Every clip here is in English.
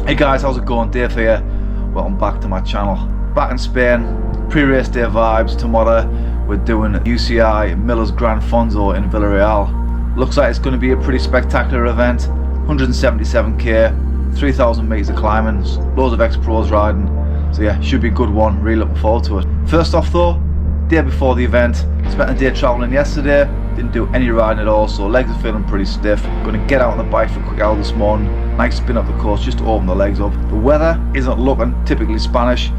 Hey guys, how's it going? Dave here. Welcome back to my channel. Back in Spain, pre-race day vibes. Tomorrow we're doing UCI Millars Gran Fondo in Villarreal. Looks like it's going to be a pretty spectacular event. 177k, 3,000 meters of climbing, loads of ex-pros riding. So yeah, should be a good one. Really looking forward to it. First off though, day before the event, spent a day travelling yesterday. Didn't do any riding at all, so legs are feeling pretty stiff. Going to get out on the bike for a quick hour this morning. Nice spin up the course just to open the legs up. The weather isn't looking typically Spanish,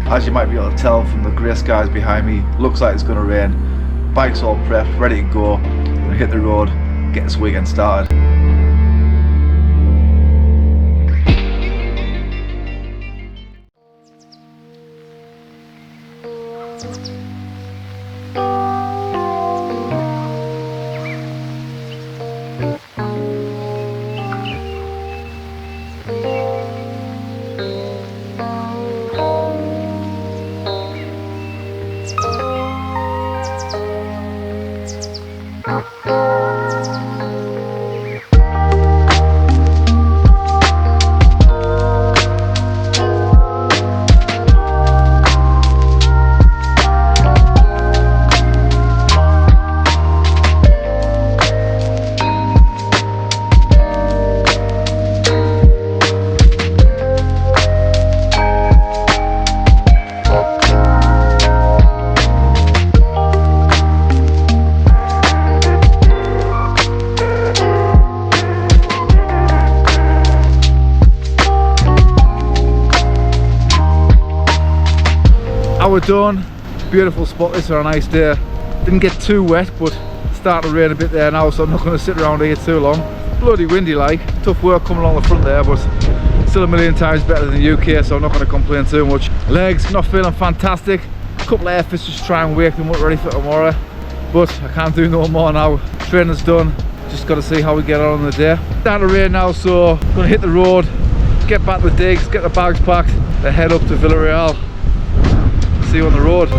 as you might be able to tell from the grey skies behind me. Looks like it's going to rain. Bike's all prepped, ready to go. Gonna hit the road, get this weekend started. We're done. Beautiful spot this for a nice day. Didn't get too wet, but it's starting to rain a bit there now, so I'm not going to sit around here too long. Bloody windy like. Tough work coming along the front there, but still a million times better than the UK, so I'm not going to complain too much. Legs not feeling fantastic. A couple of airfits just try and wake them up ready for tomorrow, but I can't do no more now. Training's done. Just got to see how we get on the day. Starting to rain now, so I'm going to hit the road, get back to the digs, get the bags packed, and head up to Villarreal. See you on the road.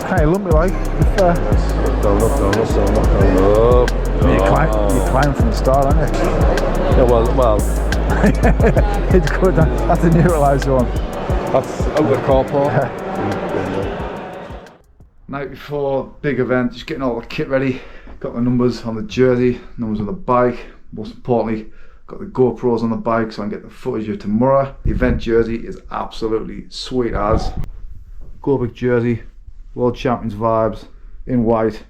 Kind of lumpy like, down up, down up, down up, down up. You climb from the start, aren't you? Yeah, well. It's good, that's a neuralised one. That's out of the car park. Night before, big event, just getting all the kit ready. Got the numbers on the jersey, numbers on the bike. Most importantly, got the GoPros on the bike so I can get the footage of tomorrow. The event jersey is absolutely sweet as. Go big jersey. World Champions vibes in white.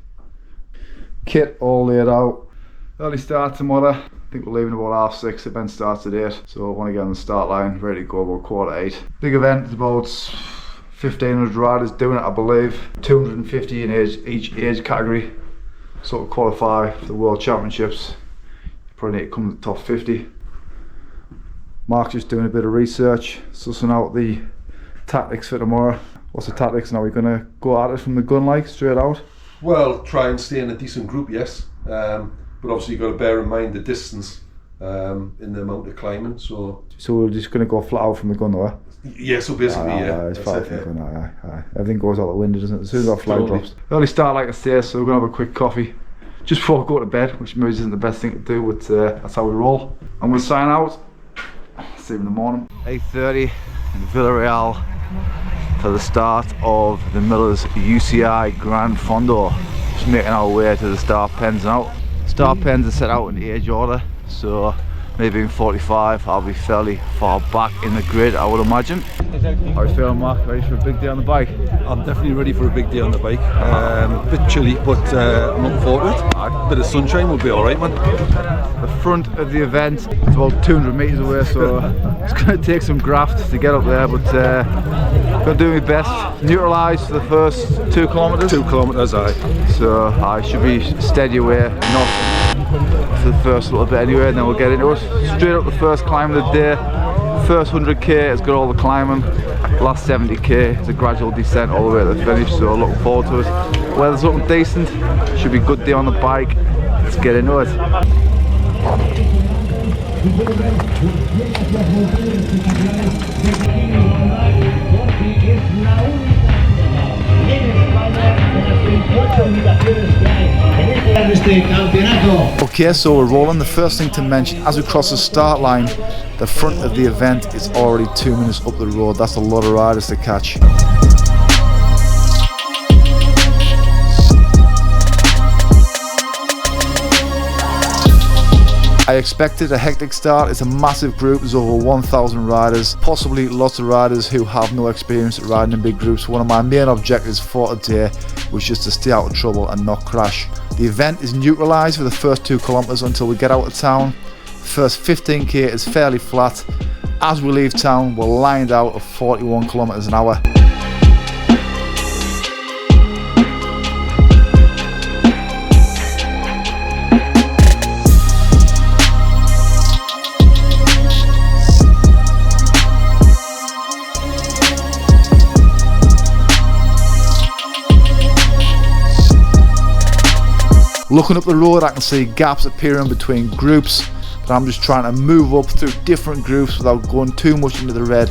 Kit all laid out. Early start tomorrow. I think we're leaving about 6:30. Event starts at 8, so I want to get on the start line, ready to go about 7:45. Big event. There's about 1,500 riders doing it, I believe. 250 in each age category. Sort of qualify for the World Championships. You probably need to come to the top 50. Mark's just doing a bit of research, sussing out the tactics for tomorrow. What's the tactics now? We're going to go at it from the gun like, straight out? Well, try and stay in a decent group, yes. But obviously you've got to bear in mind the distance in the amount of climbing. So we're just going to go flat out from the gun though, eh? Yeah, so basically, yeah. It's flat out from the gun, aye. Everything goes out the window, doesn't it? As soon as that flag drops. Early start like I say, so we're going to have a quick coffee. just before I go to bed, which maybe isn't the best thing to do, but that's how we roll. I'm going to sign out. See you in the morning. 8:30 in Villarreal. for the start of the Millars UCI Gran Fondo. Just making our way to the start pens now. Start pens are set out in age order, so maybe in 45 I'll be fairly far back in the grid, I would imagine. How are you feeling, Mark? Ready for a big day on the bike? I'm definitely ready for a big day on the bike. A bit chilly, but I'm looking forward to it. A bit of sunshine will be alright, man. The front of the event is about 200 metres away, so it's going to take some graft to get up there, but I'm going to do my best. Neutralise for the first 2 kilometres. 2 kilometres, aye. So I should be steady away, not for the first little bit anyway, and then we'll get into it. Straight up the first climb of the day. First 100k has got all the climbing. Last 70k is a gradual descent all the way to the finish, so looking forward to it. Weather's looking decent, should be a good day on the bike. Let's get into it. Okay, so we're rolling. The first thing to mention, as we cross the start line, the front of the event is already 2 minutes up the road. That's a lot of riders to catch. I expected a hectic start. It's a massive group. There's over 1,000 riders, possibly lots of riders who have no experience at riding in big groups. One of my main objectives for today was just to stay out of trouble and not crash. The event is neutralised for the first 2 kilometres until we get out of town. First 15k is fairly flat. As we leave town, we're lined out at 41 kilometres an hour. Looking up the road, I can see gaps appearing between groups, but I'm just trying to move up through different groups without going too much into the red.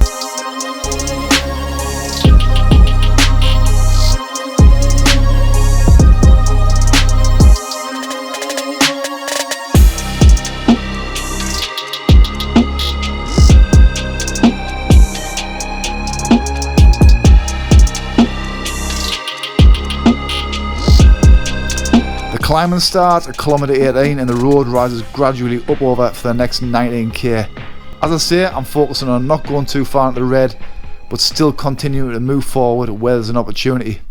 Climbing starts at kilometre 18 and the road rises gradually up over for the next 19k. As I say, I'm focusing on not going too far into the red, but still continuing to move forward where there's an opportunity.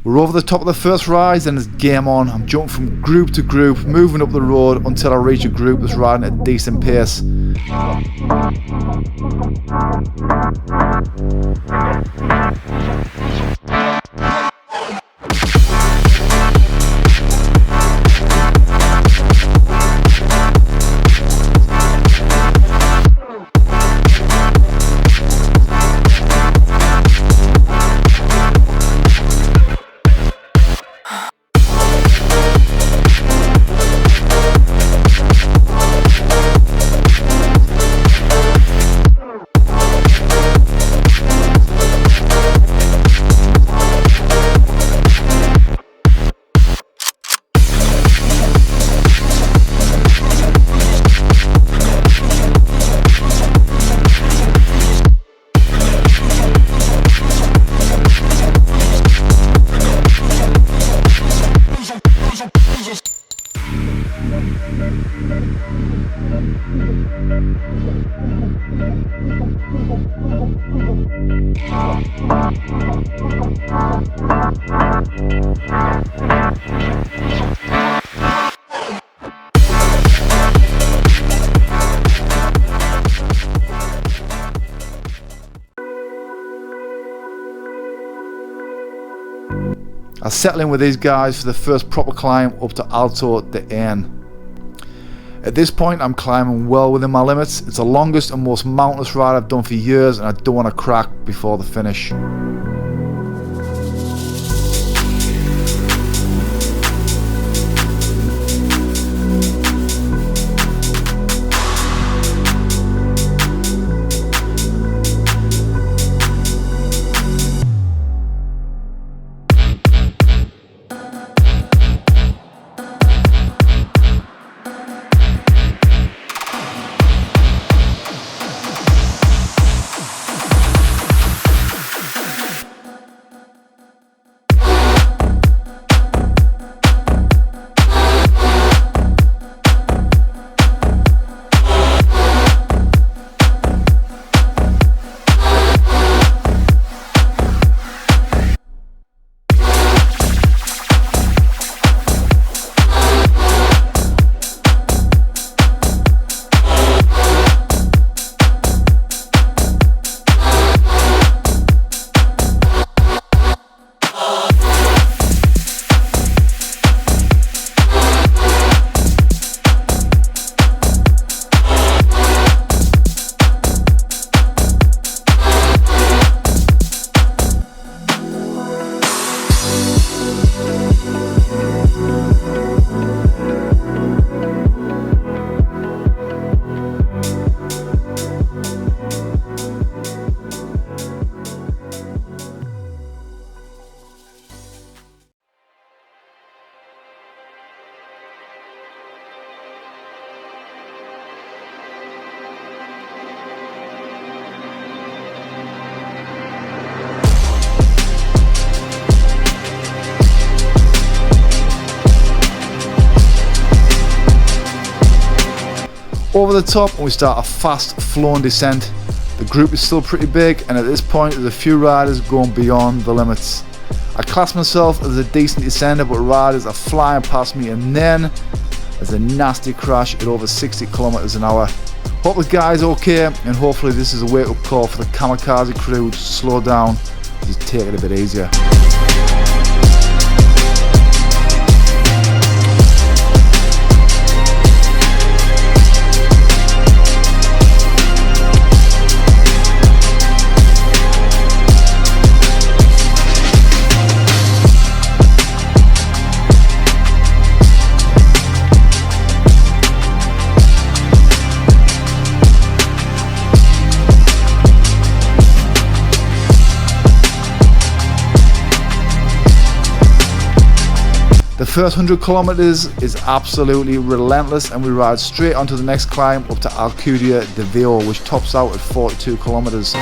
We're over the top of the first rise and it's game on. I'm jumping from group to group, moving up the road until I reach a group that's riding at a decent pace. I settle in with these guys for the first proper climb up to Alto de Ain. At this point I'm climbing well within my limits. It's the longest and most mountainous ride I've done for years and I don't want to crack before the finish. over the top and we start a fast flowing descent. The group is still pretty big, and at this point there's a few riders going beyond the limits. I class myself as a decent descender, but riders are flying past me, and then there's a nasty crash at over 60 kilometers an hour. Hope the guy's okay, and hopefully this is a wake-up call for the kamikaze crew to slow down and just take it a bit easier. The first 100 kilometers is absolutely relentless, and we ride straight onto the next climb up to Alcudia de Vila, which tops out at 42 kilometers.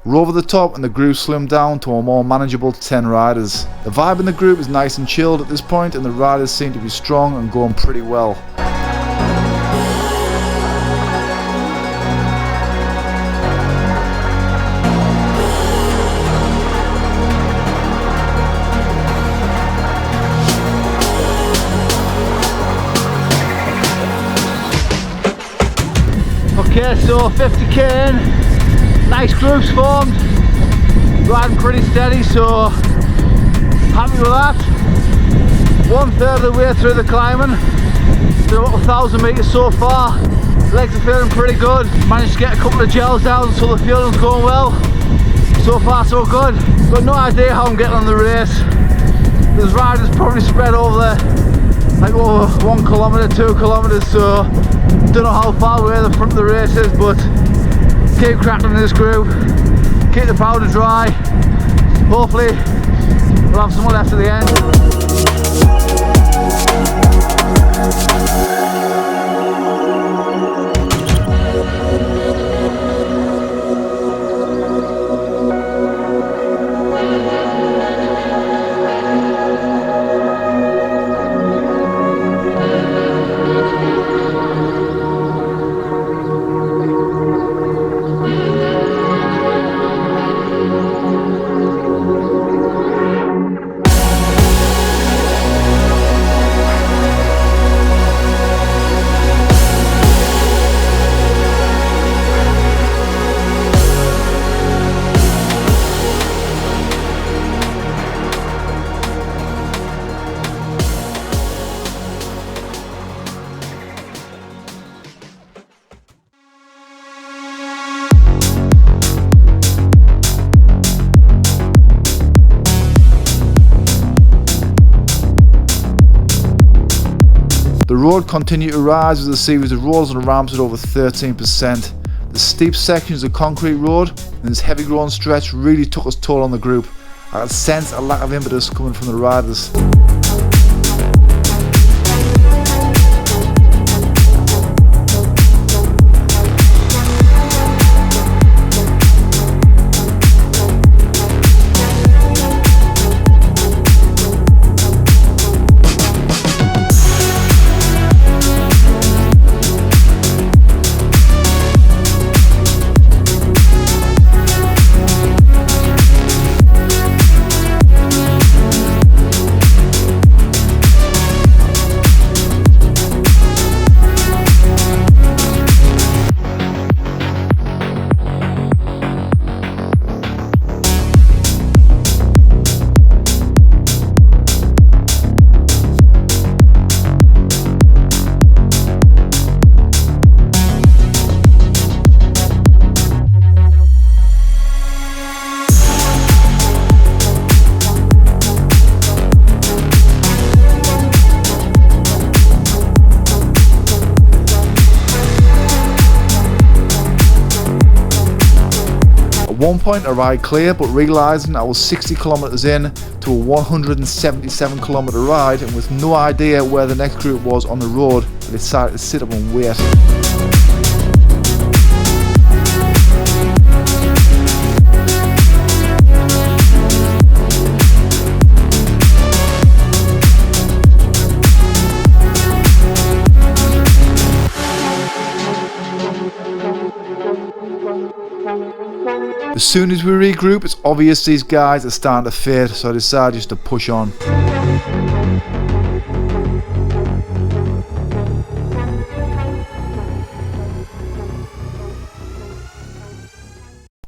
We're over the top and the group slimmed down to a more manageable 10 riders. The vibe in the group is nice and chilled at this point, and the riders seem to be strong and going pretty well. Okay, so 50k in. Nice groups formed, riding pretty steady, so happy with that. 1/3 of the way through the climbing, did about 1,000 meters so far. Legs are feeling pretty good. Managed to get a couple of gels down, so the feeling's going well. So far so good. Got no idea how I'm getting on the race. There's riders probably spread over like over 1 kilometer, 2 kilometers, so don't know how far away the front of the race is, but keep cracking in this group, keep the powder dry. Hopefully we'll have someone left at the end. The road continued to rise with a series of rolls and ramps at over 13%. The steep sections of concrete road and this heavy grown stretch really took its toll on the group. I could sense a lack of impetus coming from the riders. one point I ride clear, but realising I was 60 kilometres in to a 177 kilometre ride and with no idea where the next group was on the road, I decided to sit up and wait. As soon as we regroup, it's obvious these guys are starting to fade, so I decided just to push on.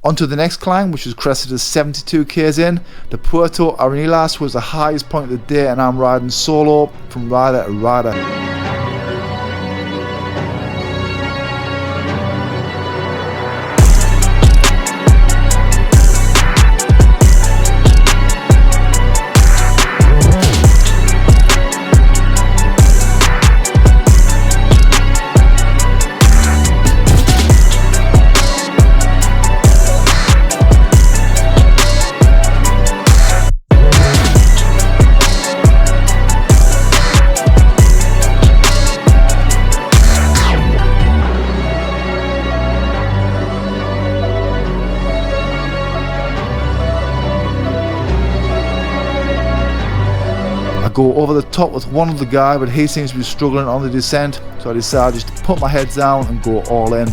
On to the next climb, which was crested as 72 k's in. The Puerto Arenas was the highest point of the day, and I'm riding solo from rider to rider. I go over the top with one other guy, but he seems to be struggling on the descent, so I decided just to put my head down and go all in.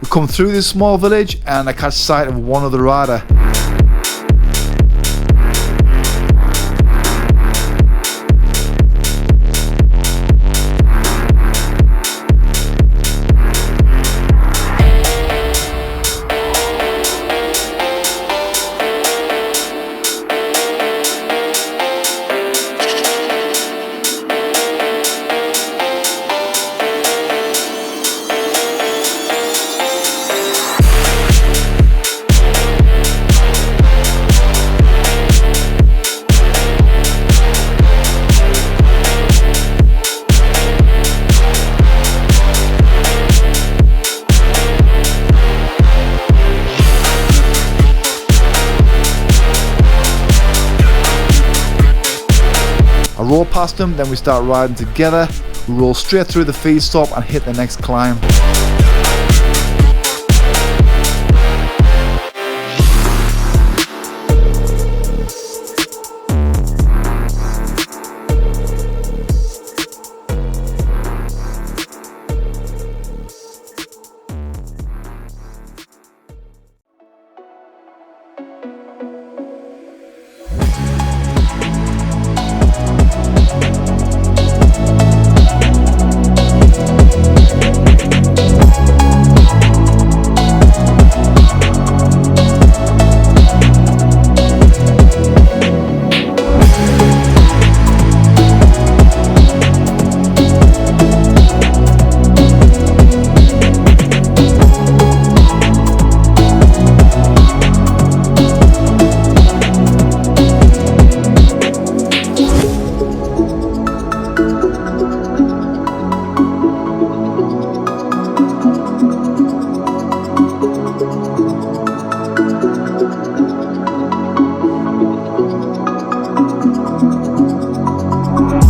Come through this small village and I catch sight of one other rider. I roll past them, then we start riding together. We roll straight through the feed stop and hit the next climb.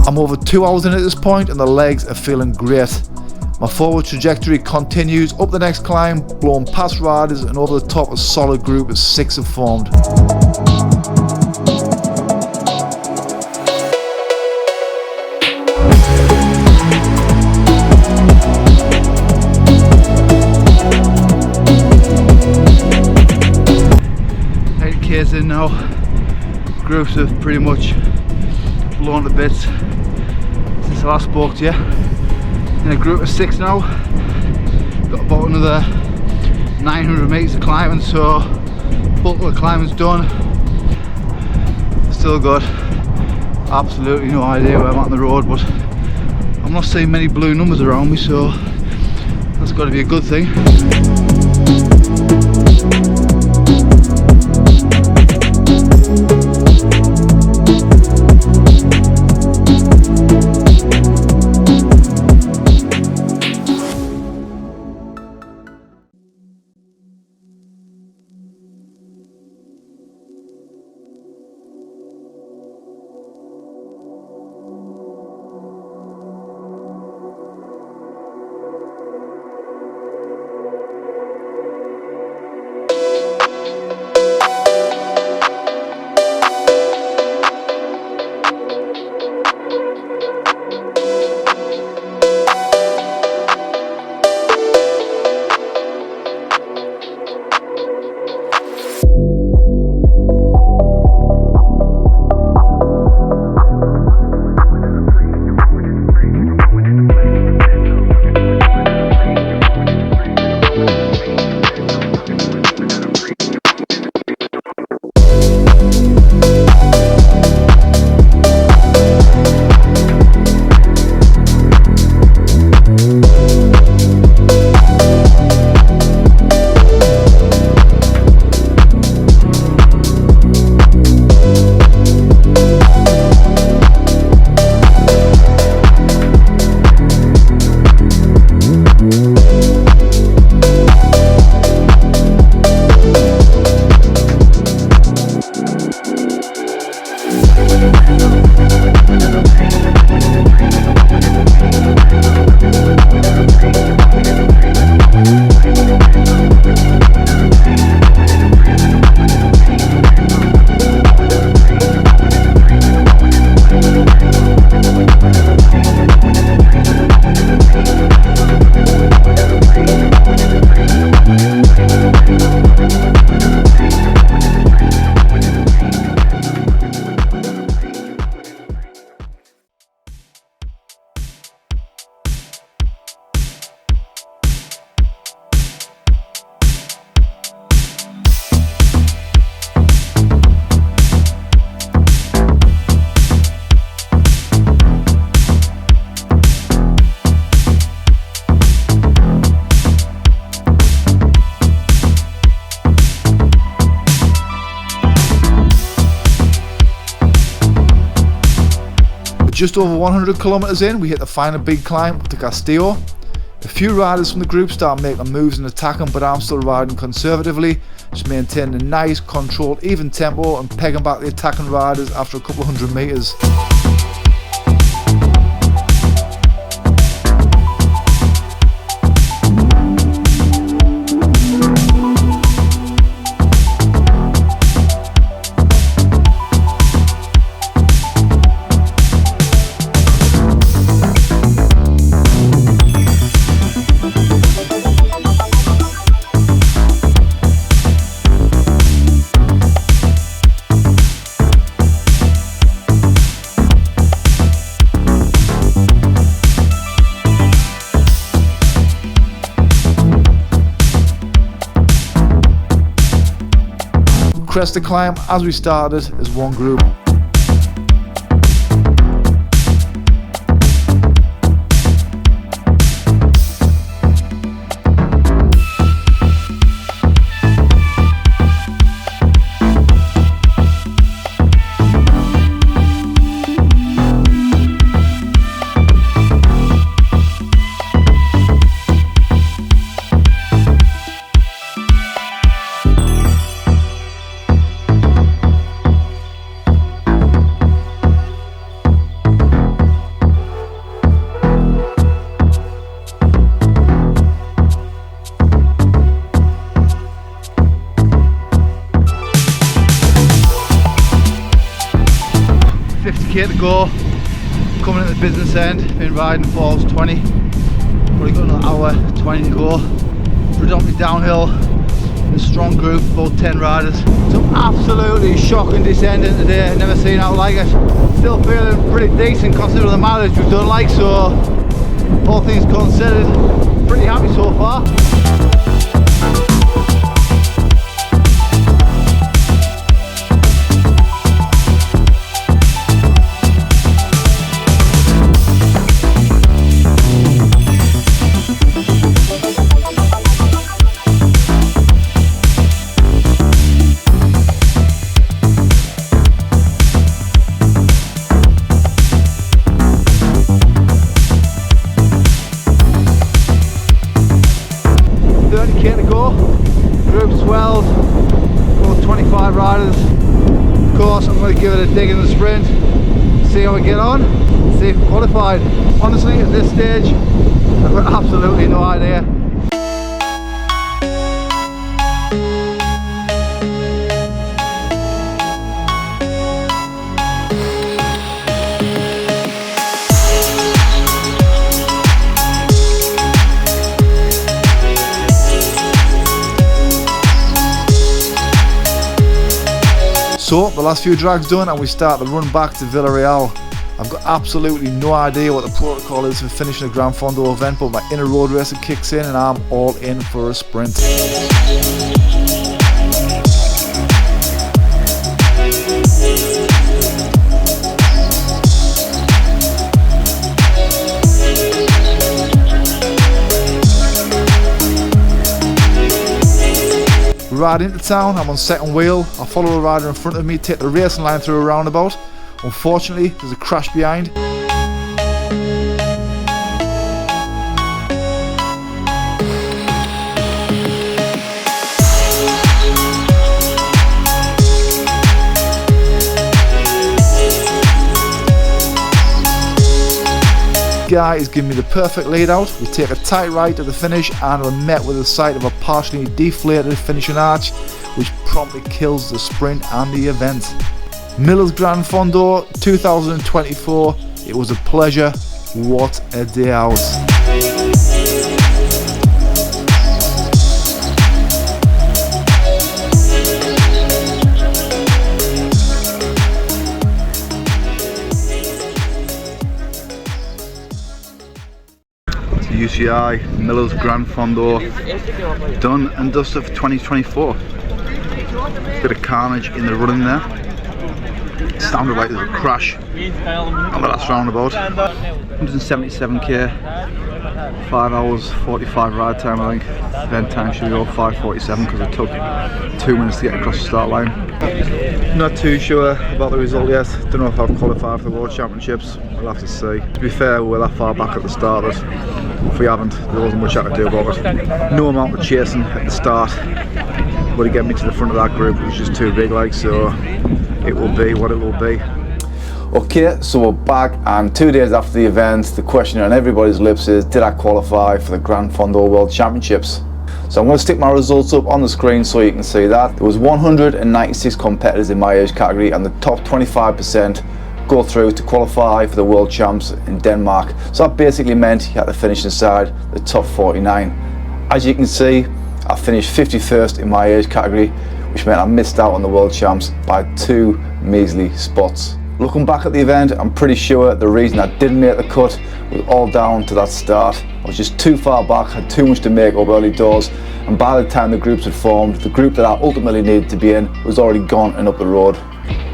I'm over 2 hours in at this point and the legs are feeling great. My forward trajectory continues up the next climb, blowing past riders, and over the top a solid group of 6 have formed. K's in now. Groups have pretty much blown to bits since I last spoke to you. In a group of 6 now. Got about another 900 metres of climbing, so bulk of the climbing's done. Still got absolutely no idea where I'm at on the road, but I'm not seeing many blue numbers around me, so that's got to be a good thing. Just over 100 kilometers in, we hit the final big climb up to Castillo. A few riders from the group start making moves and attacking, but I'm still riding conservatively, just maintaining a nice, controlled, even tempo and pegging back the attacking riders after a couple of 100 meters. Crest the climb as we started as one group. 50k to go. Coming at the business end, been riding Falls 20. Probably got another hour 20 to go. Predominantly downhill. A strong group, about 10 riders. Some absolutely shocking descending today, never seen out like it. Still feeling pretty decent considering the mileage we've done, like, so all things considered, pretty happy so far. Give it a dig in the sprint, see how we get on, see if we're qualified. Honestly, at this stage, I've got absolutely no idea. So the last few drags done and we start the run back to Vila. I've got absolutely no idea what the protocol is for finishing a Gran Fondo event, but my inner road racer kicks in and I'm all in for a sprint. Ride into town, I'm on second wheel, I follow a rider in front of me, take the racing line through a roundabout. Unfortunately, there's a crash behind. Guy is giving me the perfect lead out. We take a tight right to the finish and we're met with the sight of a partially deflated finishing arch, which promptly kills the sprint and the event. Millars Gran Fondo 2024, it was a pleasure. What a day out. UCI Millars Gran Fondo done and dusted for 2024. Bit of carnage in the running there. It sounded like there was a crash on the last roundabout. 177k, 5 hours 45 ride time I think. Event time should go 5:47 because it took 2 minutes to get across the start line. Not too sure about the result yet. Don't know if I've qualified for the World Championships. We'll have to see. To be fair, we're that far back at the start that if we haven't, there wasn't much I could do about it. No amount of chasing at the start would have get me to the front of that group. It was just too big, like, so it will be what it will be. Okay, so we're back, and 2 days after the event, the question on everybody's lips is, did I qualify for the Gran Fondo World Championships? So I'm going to stick my results up on the screen so you can see that. There was 196 competitors in my age category, and the top 25% go through to qualify for the World Champs in Denmark. So that basically meant you had to finish inside the top 49. As you can see, I finished 51st in my age category, which meant I missed out on the World Champs by 2 measly spots. Looking back at the event, I'm pretty sure the reason I didn't make the cut was all down to that start. I was just too far back, had too much to make up early doors, and by the time the groups had formed, the group that I ultimately needed to be in was already gone and up the road.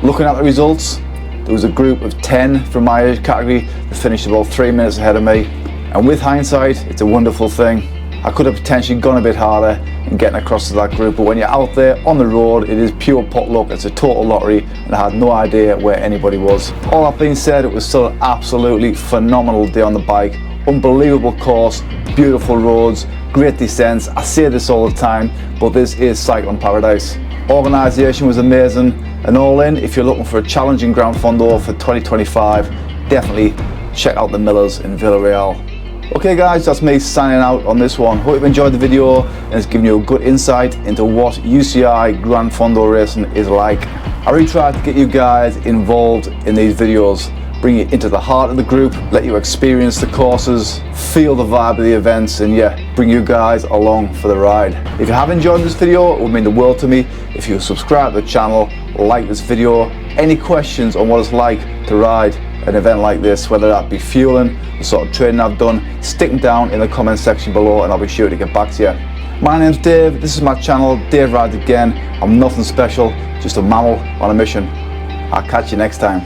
Looking at the results, there was a group of 10 from my age category that finished about 3 minutes ahead of me, and with hindsight, it's a wonderful thing. I could have potentially gone a bit harder in getting across to that group, but when you're out there on the road, it is pure pot luck. It's a total lottery, and I had no idea where anybody was. All that being said, it was still an absolutely phenomenal day on the bike. Unbelievable course, beautiful roads, great descents. I say this all the time, but this is cycling paradise. Organisation was amazing, and all in, if you're looking for a challenging Gran Fondo for 2025, definitely check out the Millars in Vila. Okay guys, that's me signing out on this one. Hope you've enjoyed the video and it's given you a good insight into what UCI Gran Fondo racing is like. I really try to get you guys involved in these videos, bring you into the heart of the group, let you experience the courses, feel the vibe of the events, and yeah, bring you guys along for the ride. If you have enjoyed this video, it would mean the world to me if you subscribe to the channel, like this video. Any questions on what it's like to ride an event like this, whether that be fueling, the sort of training I've done, stick them down in the comment section below and I'll be sure to get back to you. My name's Dave, this is my channel, Dave Rides Again. I'm nothing special, just a mammal on a mission. I'll catch you next time.